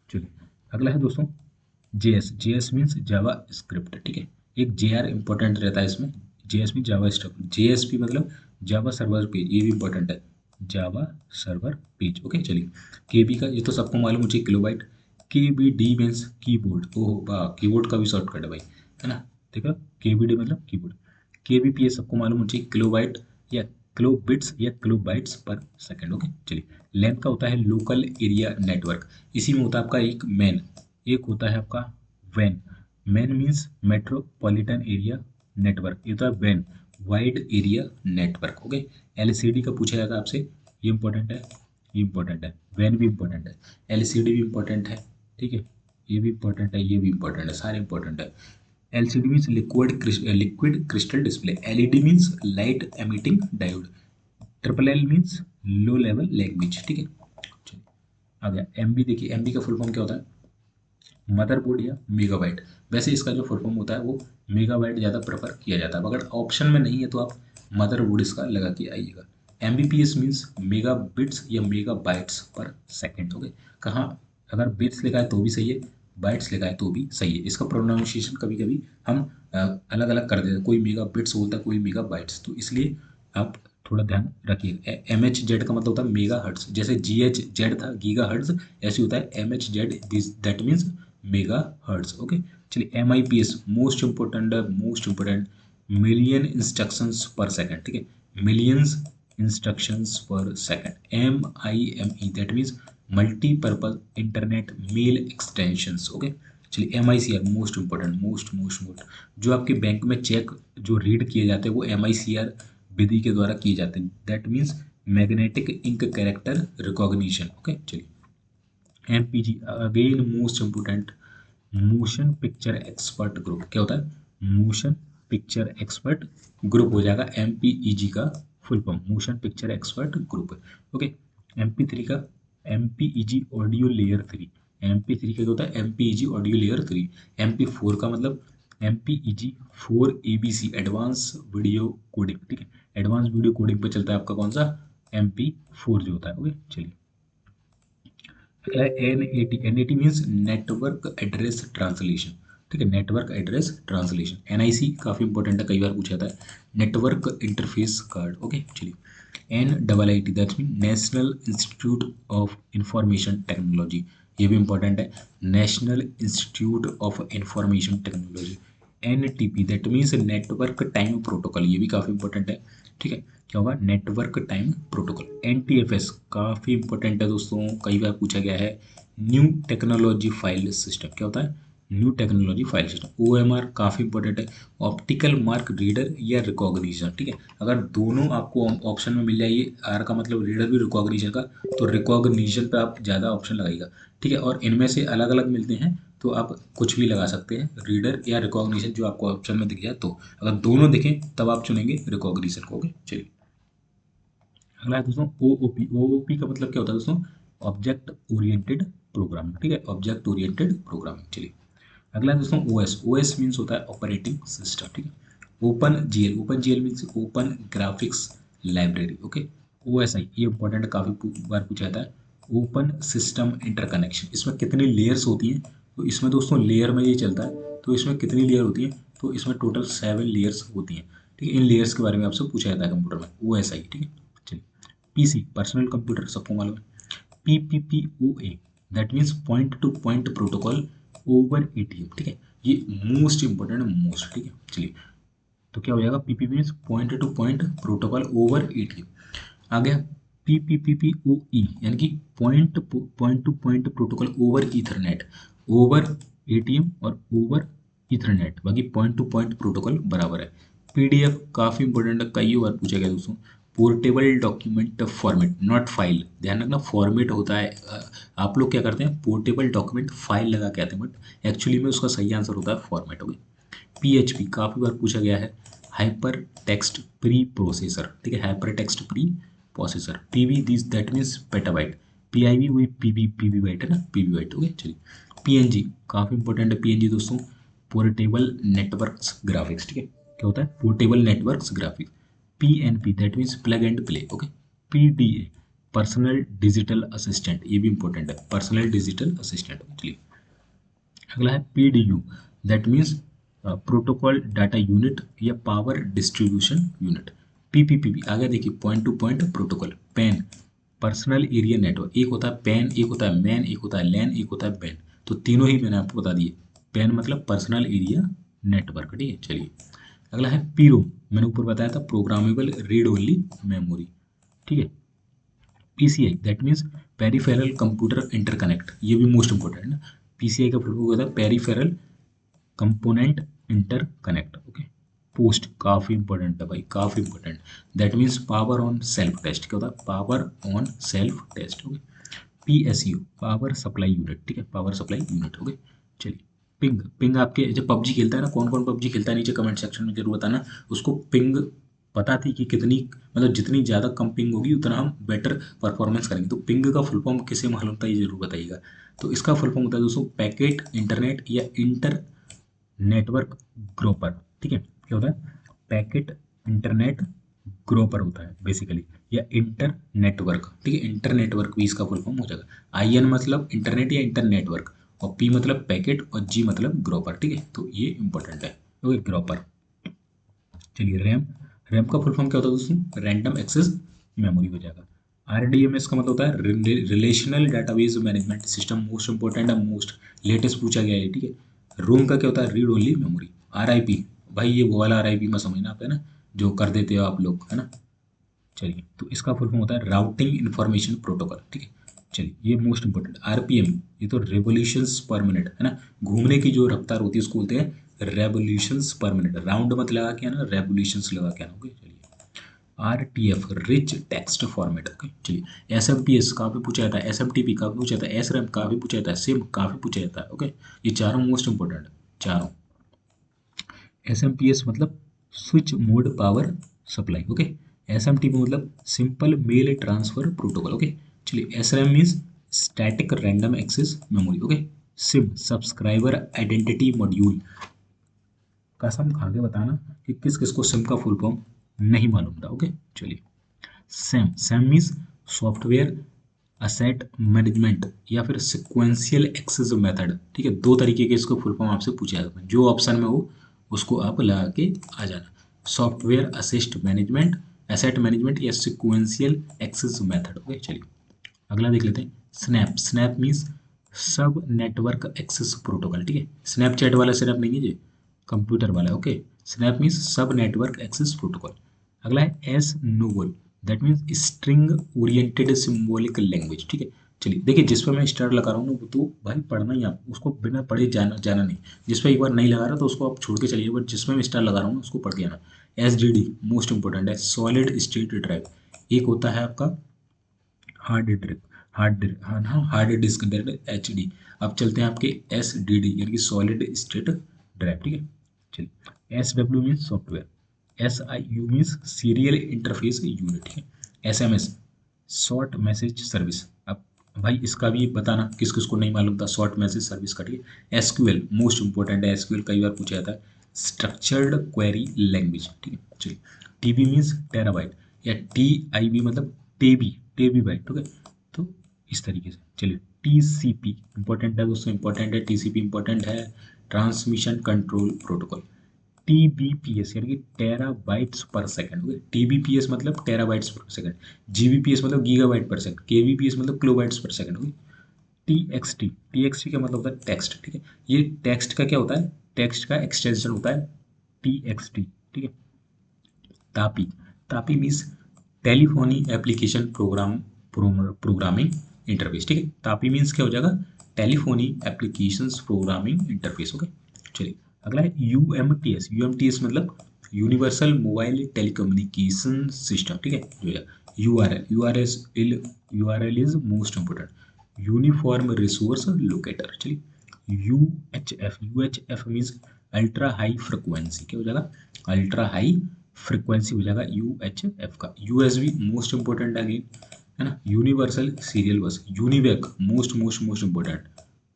चलिए, अगला है दोस्तों JS मीन्स जावा स्क्रिप्ट, ठीक है। एक JR इंपॉर्टेंट रहता है इसमें, JS मीन जावा स्क्रिप्ट, JSP मतलब जावा सर्वर पेज, ये भी इंपॉर्टेंट है, जावा सर्वर पेज। ओके, चलिए। KB का ये तो सबको मालूम मुझे, किलोबाइट। KBD मीन्स कीबोर्ड, ओह वाह, कीबोर्ड का भी शॉर्टकट है भाई, है ना। देखो, KBD मतलब कीबोर्ड। KBPS सबको मालूम मुझे, किलोबाइट या किलो बिट्स या किलो बाइट्स पर सेकंड। ओके, चलिए। लेंथ का होता है लोकल एरिया नेटवर्क, इसी में होता है आपका एक मैन, एक होता है आपका वैन। MAN means metropolitan area network, ये होता है वैन, wide area network. Okay, LCD का पूछा जाता है आपसे, ये इंपॉर्टेंट है, ये इंपॉर्टेंट है, वैन भी इंपॉर्टेंट है, LCD भी इंपॉर्टेंट है, ठीक है। ये भी इंपॉर्टेंट है, ये भी इंपॉर्टेंट है, सारे इंपॉर्टेंट है। LCD means liquid crystal display, LED means light emitting diode, triple L means low level language, ठीक है। चलिए, आ गया MB। देखिए MB का फुल फॉर्म क्या होता है? मदरबोर्ड या मेगाबाइट। वैसे इसका जो फुल फॉर्म होता है वो मेगाबाइट ज़्यादा प्रेफर किया जाता है, अगर ऑप्शन में नहीं है तो आप मदरबोर्ड इसका लगा के आइएगा। MBPS मीन्स मेगा बिट्स या मेगा बाइट्स पर सेकेंड। ओके, कहाँ अगर बिट्स लिखा है तो भी सही है, बाइट्स लिखा है तो भी सही है, इसका प्रोनाउंसिएशन कभी कभी हम अलग अलग कर देते हैं, कोई मेगा बिट्स बोलता है, कोई मेगा बाइट्स, तो इसलिए आप थोड़ा ध्यान रखिए। MHZ का मतलब होता है मेगा हर्ट्स, जैसे GHZ था गीगा हर्ट्स, ऐसे होता है MHZ, that means mega hertz. Okay, चलिए। MIPS मोस्ट इंपोर्टेंट है, most important, million instructions per second, ठीक है। Millions instructions per second. MIME that means multipurpose internet mail extensions. Okay, चलिए। MICR मोस्ट इंपोर्टेंट, मोस्ट जो आपके bank में check जो read किए जाते हैं वो MICR विधि के द्वारा किए जाते हैं, that means magnetic ink character recognition. Okay, चलिए। MPG again most important, motion picture expert group. क्या होता है? मोशन पिक्चर एक्सपर्ट ग्रुप हो जाएगा MPEG का full form, motion picture expert group. Okay, MP3 का MPEG ऑडियो लेयर 3, MP3 का क्या होता है? MPEG audio layer 3। MP4 का मतलब MPEG 4ABC advance video coding, ठीक है। एडवांस वीडियो कोडिंग पे चलता है आपका कौन सा? MP4 जो होता है। ओके, चलिए। अगला है NAT means network address translation, ठीक है, नेटवर्क एड्रेस ट्रांसलेशन। NIC काफ़ी इंपॉर्टेंट है, कई बार पूछा था, नेटवर्क इंटरफेस कार्ड। ओके, चलिए। NIIT that mean national institute of information technology, ये भी इंपॉर्टेंट है, national institute of information technology. NTP that means network time protocol, ये भी काफ़ी इंपॉर्टेंट है, ठीक है। क्या होगा? Network time protocol. NTFS काफ़ी इंपॉर्टेंट है दोस्तों, कई बार पूछा गया है, न्यू टेक्नोलॉजी फाइल सिस्टम। क्या होता है? New technology file system. OMR काफ़ी इंपॉर्टेंट है, ऑप्टिकल मार्क रीडर या रिकॉग्निशन, ठीक है। अगर दोनों आपको ऑप्शन में मिल जाइए, R का मतलब रीडर भी, रिकॉग्निशन का, तो रिकॉग्निशन पे आप ज़्यादा ऑप्शन लगाइएगा, ठीक है। और इनमें से अलग अलग मिलते हैं तो आप कुछ भी लगा सकते हैं, रीडर या रिकॉग्निशन, जो आपको ऑप्शन में दिख जाए, तो अगर दोनों दिखें तब आप चुनेंगे रिकॉग्निशन को। ओके, चलिए। अगला है दोस्तों OOP का मतलब क्या होता है दोस्तों? ऑब्जेक्ट ओरिएंटेड प्रोग्रामिंग, ठीक है, ऑब्जेक्ट ओरिएंटेड प्रोग्रामिंग। चलिए, अगला है दोस्तों OS मीन्स होता है ऑपरेटिंग सिस्टम, ठीक है। Open GL means open graphics library. Okay, OSI ये इंपॉर्टेंट, काफ़ी बार पूछा जाता है, ओपन सिस्टम इंटरकनेक्शन। इसमें कितनी लेयर्स होती हैं? तो इसमें दोस्तों लेयर में ये चलता है, तो इसमें कितनी लेयर होती है? तो इसमें टोटल 7 लेयर्स होती हैं, ठीक है। इन लेयर्स के बारे में आपसे पूछा जाता है कंप्यूटर में, OSI, ठीक है। चलिए, PC पर्सनल कंप्यूटर सबको मालूम है। PPPoA that means point two point protocol over ATM, ठीक है। ये मोस्ट इंपॉर्टेंट, मोस्ट, ठीक है। चलिए, तो क्या हो जाएगा? PPP means point two point protocol over ATM। आ गया PPPoE यानी कि point two point protocol over Ethernet, over ATM और ओवर ईथरनेट, बाकी पॉइंट टू पॉइंट प्रोटोकॉल बराबर है। PDF काफ़ी इंपॉर्टेंट है, कई बार पूछा गया दोस्तों। Portable document format, not file, ध्यान रखना, फॉर्मेट होता है। आप लोग क्या करते हैं? पोर्टेबल डॉक्यूमेंट फाइल लगा के आते हैं, बट एक्चुअली में उसका सही आंसर होता है फॉर्मेट। ओके, PHP काफ़ी बार पूछा गया है, हाइपर टेक्स्ट प्री प्रोसेसर, ठीक है, hyper text pre processor. PB this that means petabyte, PIB वही पीबी बाइट है ना, पीबी बाइट। ओके चलिए, PNG काफ़ी इंपॉर्टेंट है। PNG दोस्तों पोर्टेबल नेटवर्क्स ग्राफिक्स, ठीक है, क्या होता है, portable networks graphics. PNP that means plug and play. Okay, PDA personal digital assistant, ये भी इंपॉर्टेंट है, पर्सनल डिजिटल असिस्टेंट। चलिए अगला है PDU that means protocol data unit या पावर डिस्ट्रीब्यूशन यूनिट। PPPP आगे देखिए, point two point protocol. Pan personal area network, एक होता है पैन, एक होता है मैन, एक होता है लैन, एक होता है बैन। तो तीनों ही मैंने आपको बता दिए। पैन मतलब पर्सनल एरिया नेटवर्क, ठीक है। चलिए अगला है पीरो, मैंने ऊपर बताया था प्रोग्रामेबल रीड ओनली मेमोरी, ठीक है। PCI that means peripheral computer interconnect, ये भी मोस्ट इंपॉर्टेंट है ना। PCI का फुल फॉर्म होता है peripheral component interconnect. Okay, POST काफी इंपॉर्टेंट है भाई, काफी important, that means power on self test, क्या होता है, power on self test. Okay, PSU power supply unit, ठीक है, पावर सप्लाई यूनिट। ओके चलिए, पिंग, पिंग आपके जब पबजी खेलता है ना, कौन कौन पबजी खेलता है नीचे कमेंट सेक्शन में जरूर बताना। उसको पिंग पता थी कि कितनी, मतलब जितनी ज़्यादा कम पिंग होगी उतना हम बेटर परफॉर्मेंस करेंगे। तो पिंग का फुल फॉर्म किसे मालूम था, ये जरूर बताइएगा। तो इसका फुल फॉर्म होता है दोस्तों पैकेट इंटरनेट या इंटर नेटवर्क ग्रोपर, ठीक है, क्या होता है, पैकेट इंटरनेट ग्रोपर होता है बेसिकली, या इंटर नेटवर्क, ठीक है, इंटर नेटवर्क भी इसका फुल फॉर्म हो जाएगा। IN मतलब इंटरनेट या इंटर नेटवर्क, और P मतलब पैकेट, और G मतलब ग्रोपर, ठीक है, तो ये इंपॉर्टेंट है। ओके ग्रोपर। चलिए रैम, रैम का फुल फॉर्म क्या होता है दोस्तों, रैंडम एक्सेस मेमोरी हो जाएगा। RDMS का मतलब होता है relational database management system, most important है, मोस्ट लेटेस्ट पूछा गया है, ठीक है। रोम का क्या होता है, रीड ओनली मेमोरी। RIP भाई, ये वो वाला RIP में समझना आप, है ना, जो कर देते हो आप लोग, है ना। चलिए तो इसका फुल फॉर्म होता है राउटिंग इन्फॉर्मेशन प्रोटोकॉल, ठीक है। चलिए ये मोस्ट इंपॉर्टेंट। RPM ये तो रेवोल्यूशंस पर मिनट है ना, घूमने की जो रफ्तार होती है उसको बोलते हैं रेवोल्यूशंस पर मिनट। राउंड मत लगा के ना, रेवोल्यूशंस लगा के ना। ओके चलिए, RTF rich text format. Okay चलिए, SMTS काफी पूछा जाता है, SMTP काफी पूछा जाता है, SRAM काफी पूछा जाता है, सिम काफी पूछा जाता है। ओके ये चारों मोस्ट इंपॉर्टेंट है, चारों। SMPS मतलब switch mode power supply. Okay, SMTP मतलब simple mail transfer protocol. Okay चलिए, SRAM means static random access memory. Okay, SIM subscriber identity module, कसम खा के बताना कि किस किस को सिम का फुल फॉर्म नहीं मालूम था। ओके चलिए, Sam, Sam means software asset management या फिर सिक्वेंशियल एक्सेस मेथड, ठीक है। दो तरीके के इसको फुल फॉर्म आपसे पूछा जाता है, जो ऑप्शन में हो उसको आप लगा के आ जाना। Software assist management, asset management या सिक्वेंशियल एक्सेस मेथड। ओके चलिए अगला देख लेते हैं, snap, snap means sub network access protocol, ठीक है। स्नैपचैट वाला स्नैप नहीं है जी, कंप्यूटर वाला। Okay, snap means sub network access protocol. अगला है SNOBOL that means string oriented symbolic language, ठीक है। चलिए देखिए, जिस पर मैं स्टार लगा रहा हूँ ना, वो तो भाई पढ़ना ही आप, उसको बिना पढ़े जाना जाना नहीं। जिस पर एक बार नहीं लगा रहा तो उसको आप छोड़ के चलिए, बट जिसमें मैं स्टार लगा रहा हूँ ना, उसको पढ़ के आना। SDD मोस्ट इंपॉर्टेंट है, सॉलिड स्टेट ड्राइव। एक होता है आपका hard drive, hard disk drive, HD। अब चलते हैं आपके SDD यानी कि सॉलिड स्टेट ड्राइव, ठीक है। चलिए, SW means software, SIU means serial interface unit, ठीक है। SMS short message service. अब भाई इसका भी बताना किस किस को नहीं मालूम था, शॉर्ट मैसेज सर्विस का, ठीक है। SQL मोस्ट इंपॉर्टेंट है, SQL कई बार पूछा जाता है, स्ट्रक्चर्ड क्वेरी लैंग्वेज, ठीक है। चलिए, TB मीन्स टेराबाइट, या TIB मतलब टेबी, टेबी बाइट, ठीक है। तो इस तरीके से चलिए, TCP इंपॉर्टेंट है दोस्तों, इंपॉर्टेंट है, TCP इंपॉर्टेंट है, ट्रांसमिशन कंट्रोल प्रोटोकॉल। TBPS यानी कि टेराबाइट्स पर सेकंड। ओके, TBPS मतलब टेराबाइट्स पर सेकंड, GBPS मतलब गीगाबाइट पर सेकंड, KBPS मतलब किलोबाइट्स पर सेकंड। ओके, TXT का मतलब होता है टेक्स्ट, ठीक है। ये टेक्स्ट का क्या होता है, टेक्स्ट का एक्सटेंशन होता है TXT, ठीक है। Tapi, Tapi means telephony application programming interface, ठीक है। तापी मीन्स क्या हो जाएगा, telephony applications programming interface. Okay चलिए अगला है UMTS मतलब यूनिवर्सल मोबाइल टेलीकम्युनिकेशन सिस्टम, ठीक है। जो है URL is most important, uniform resource locator. चलिए, UHF means ultra high frequency, क्या हो जाएगा, अल्ट्रा हाई फ्रिक्वेंसी हो जाएगा UHF का। USB मोस्ट इंपॉर्टेंट अगेन, है ना। यूनिवर्सल सीरियल बस, UNIVAC most most most important,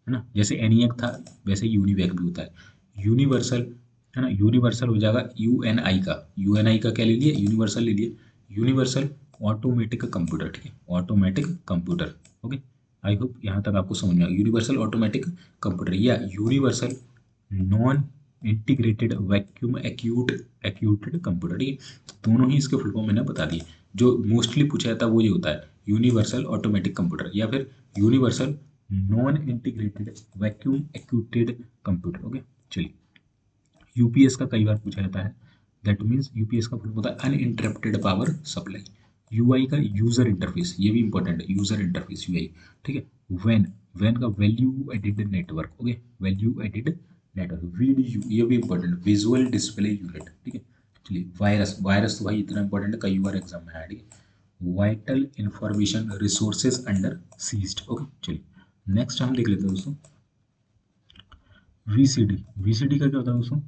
है ना। जैसे एनियक था वैसे यूनिवैक भी होता है। यूनिवर्सल, है ना, यूनिवर्सल हो जाएगा UNI का। UNI का क्या ले लिए, यूनिवर्सल ले लिए, यूनिवर्सल ऑटोमेटिक कंप्यूटर, ठीक है, automatic computer. Okay, I hope यहाँ तक आपको समझ में आ, यूनिवर्सल ऑटोमेटिक कंप्यूटर या universal non integrated vacuum actuated computer, ठीक है। दोनों ही इसके फुल फॉर्म मैंने बता दिए। जो मोस्टली पूछा जाता है वो ये होता है यूनिवर्सल ऑटोमेटिक कंप्यूटर या फिर universal non integrated vacuum actuated computer. Okay, चलिए। यूपीएस का कई बार पूछा जाता है, दैट मीन्स यूपीएस का फुल होता है अनइंटरप्टेड पावर सप्लाई। यूआई का यूजर इंटरफेस, ये भी इंपॉर्टेंट है, यूजर इंटरफेस यूआई, ठीक है। वैन, वैन का value added network, okay, value added network. VDU, ये भी इंपॉर्टेंट, विजुअल डिस्प्ले यूनिट, ठीक है। चलिए, वायरस, वायरस तो भाई इतना इंपॉर्टेंट है, कई बार एग्जाम में आया, ठीक है। Vital information resources under seized, okay. चलिए नेक्स्ट हम देख लेते हैं दोस्तों, वीसीडी। वीसीडी का क्या होता है दोस्तों,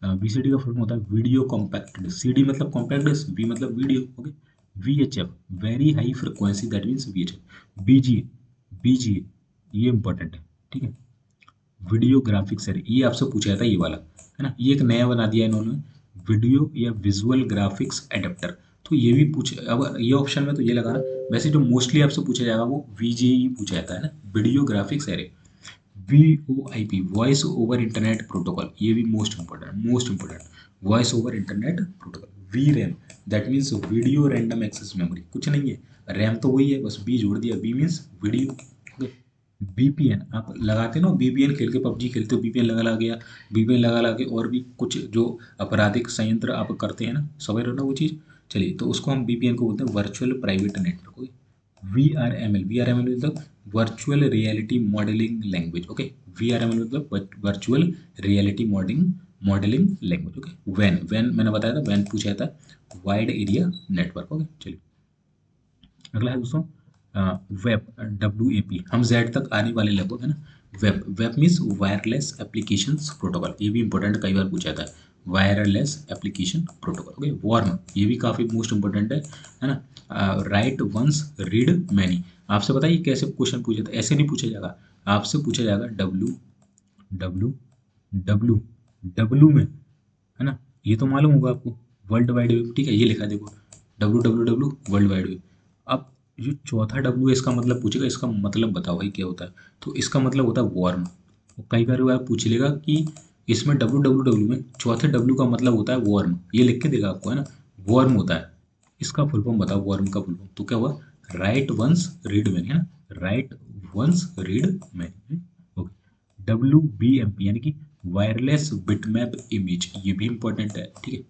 वीसीडी का फुल होता है वीडियो कॉम्पैक्ट, सीडी मतलब कॉम्पैक्ट डिस्क, वी मतलब video, okay. VHF very high frequency, that means VHF. VGA, VGA ये इंपॉर्टेंट है, ठीक है। वीडियो ग्राफिक्स है, ये आपसे पूछा था ये वाला, है ना। ये एक नया बना दिया इन्होंने, वीडियो या विजुअल ग्राफिक्स एडेप्टर। तो ये भी पूछ, अब ये ऑप्शन में तो ये लगा ना, वैसे जो मोस्टली आपसे पूछा जाएगा वो वीजीए पूछा जाता है ना, video graphics array. VoIP voice over internet protocol, ये भी most important, most important, voice over internet protocol. VRAM that means video random access memory, कुछ नहीं है, रैम तो वही है, बस बी जोड़ दिया, V means video, okay. VPN आप लगाते ना, VPN खेल के पबजी खेलते हो, VPN लगा ला गया, VPN लगा ला के और भी कुछ जो आपराधिक संयंत्र आप करते हैं ना, समझ रहे हो ना वो चीज़। चलिए, तो उसको हम VPN को बोलते हैं virtual private network. VRML, VRML मतलब virtual reality modelling language, okay. VRML मतलब virtual reality modelling language, okay. VAN, VAN मैंने बताया था, वैन पूछा था वाइड एरिया नेटवर्क, ओके। चलिए अगला है दोस्तों, वेब, WAP, हम जेड तक आने वाले लगभग, है ना। Web, web means wireless applications protocol, ये भी इंपॉर्टेंट, कई बार पूछा था, wireless application protocol, okay. Warm, ये भी काफ़ी मोस्ट इंपॉर्टेंट है ना। राइट वंस रीड मैनी, आपसे बताइए कैसे क्वेश्चन पूछा था, ऐसे नहीं पूछा जाएगा, आपसे पूछा जाएगा डब्ल्यू डब्ल्यू डब्ल्यू डब्ल्यू में, है ना। ये तो मालूम होगा आपको, वर्ल्ड वाइड वेब, ठीक है, ये लिखा है देखो, WWW वर्ल्ड वाइड वेब। अब जो चौथा डब्ल्यू है इसका मतलब पूछेगा, इसका मतलब बताओ भाई क्या होता है, तो इसका मतलब होता है वार्म। कई बार वो पूछ लेगा कि इसमें WWW में चौथे डब्ल्यू का मतलब होता है वार्म, ये लिख के देगा आपको, है ना, वार्म होता है। इसका फुल फॉर्म बताओ, वार्म का फुल फॉर्म, तो क्या हुआ, राइट वंस रीड मैनी, है ना, write once read many, okay. WBMP यानी कि वायरलेस बिटमैप इमेज, ये भी इंपॉर्टेंट है, ठीक है।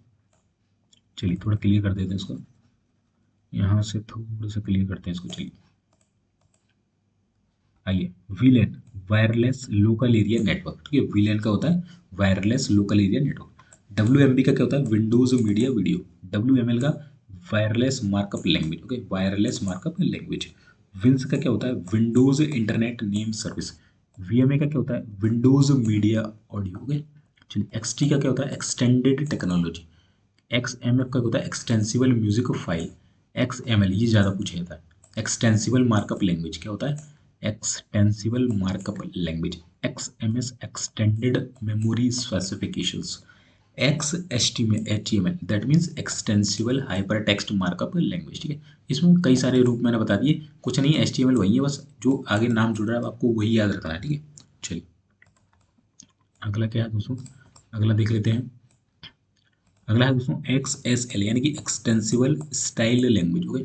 चलिए थोड़ा क्लियर कर देते हैं इसको, यहाँ से थोड़ा सा क्लियर करते हैं इसको, चलिए आइए। WLAN, wireless local area network, ठीक है, वीलैन का होता है wireless local area network. WMB का क्या होता है, विंडोज मीडिया वीडियो। WML का wireless markup language, okay, wireless markup language. विंस का क्या होता है, Windows internet name service. VMA का क्या होता है, विंडोज मीडिया ऑडियो, ओके। चलिए XT का क्या होता है, एक्सटेंडेड टेक्नोलॉजी। XMF का होता है एक्सटेंसिबल म्यूजिक फाइल। XML ये ज़्यादा पूछा जाता है, एक्सटेंसिबल मार्कअप लैंग्वेज, क्या होता है, extensible markup language. XMS extended memory specifications. HTML that means extensible hyper text markup language, ठीक है। इसमें कई सारे रूप मैंने बता दिए, कुछ नहीं है, HTML वही है, बस जो आगे नाम जुड़ रहा है आपको वही याद रखना है, ठीक है। चलिए अगला क्या है दोस्तों, अगला देख लेते हैं। अगला है दोस्तों XSL यानी कि एक्सटेंसिबल स्टाइल लैंग्वेज, ओके।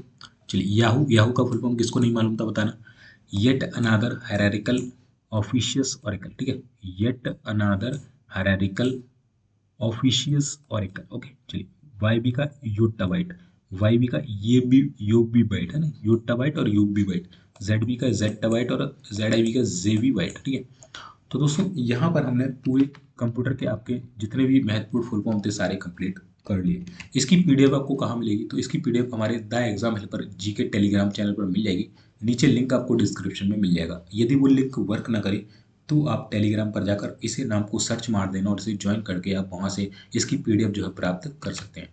चलिए याहू, याहू का फुल फॉर्म किसको नहीं मालूम था बताना, yet another hierarchical officious oracle, ठीक है, yet another hierarchical officious oracle, okay. चलिए YB का योट्टाबाइट, YB का ये भी योबी बाइट, है ना, योट्टाबाइट और योबी बाइट। ZB का जेट्टाबाइट और ZIB का जेबी बाइट, ठीक है। तो दोस्तों यहाँ पर हमने पूरे कंप्यूटर के आपके जितने भी महत्वपूर्ण फुल फॉर्म थे सारे कंप्लीट कर लिए। इसकी पीडीएफ आपको कहाँ मिलेगी, तो इसकी पीडीएफ हमारे the exam helper GK Telegram channel पर मिल जाएगी, नीचे लिंक आपको डिस्क्रिप्शन में मिल जाएगा। यदि वो लिंक वर्क ना करे तो आप टेलीग्राम पर जाकर इसे नाम को सर्च मार देना और इसे ज्वाइन करके आप वहाँ से इसकी पीडीएफ जो है प्राप्त कर सकते हैं।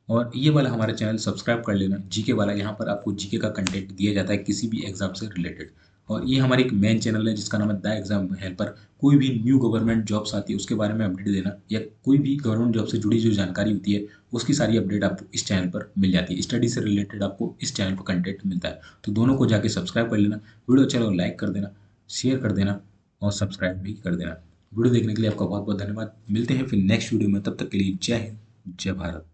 और ये वाला हमारा चैनल सब्सक्राइब कर लेना, जीके वाला। यहाँ पर आपको जीके का कंटेंट दिया जाता है किसी भी एग्जाम से रिलेटेड। और ये हमारे एक मेन चैनल है जिसका नाम है द एग्जाम हेल्पर। कोई भी न्यू गवर्नमेंट जॉब्स आती है उसके बारे में अपडेट देना, या कोई भी गवर्नमेंट जॉब से जुड़ी जो जानकारी होती है उसकी सारी अपडेट आपको इस चैनल पर मिल जाती है। स्टडी से रिलेटेड आपको इस चैनल पर कंटेंट मिलता है। तो दोनों को जाके सब्सक्राइब कर लेना। वीडियो अच्छा लगा लाइक कर देना, शेयर कर देना और सब्सक्राइब भी कर देना। वीडियो देखने के लिए आपका बहुत बहुत धन्यवाद। मिलते हैं फिर नेक्स्ट वीडियो में, तब तक के लिए जय हिंद, जय भारत।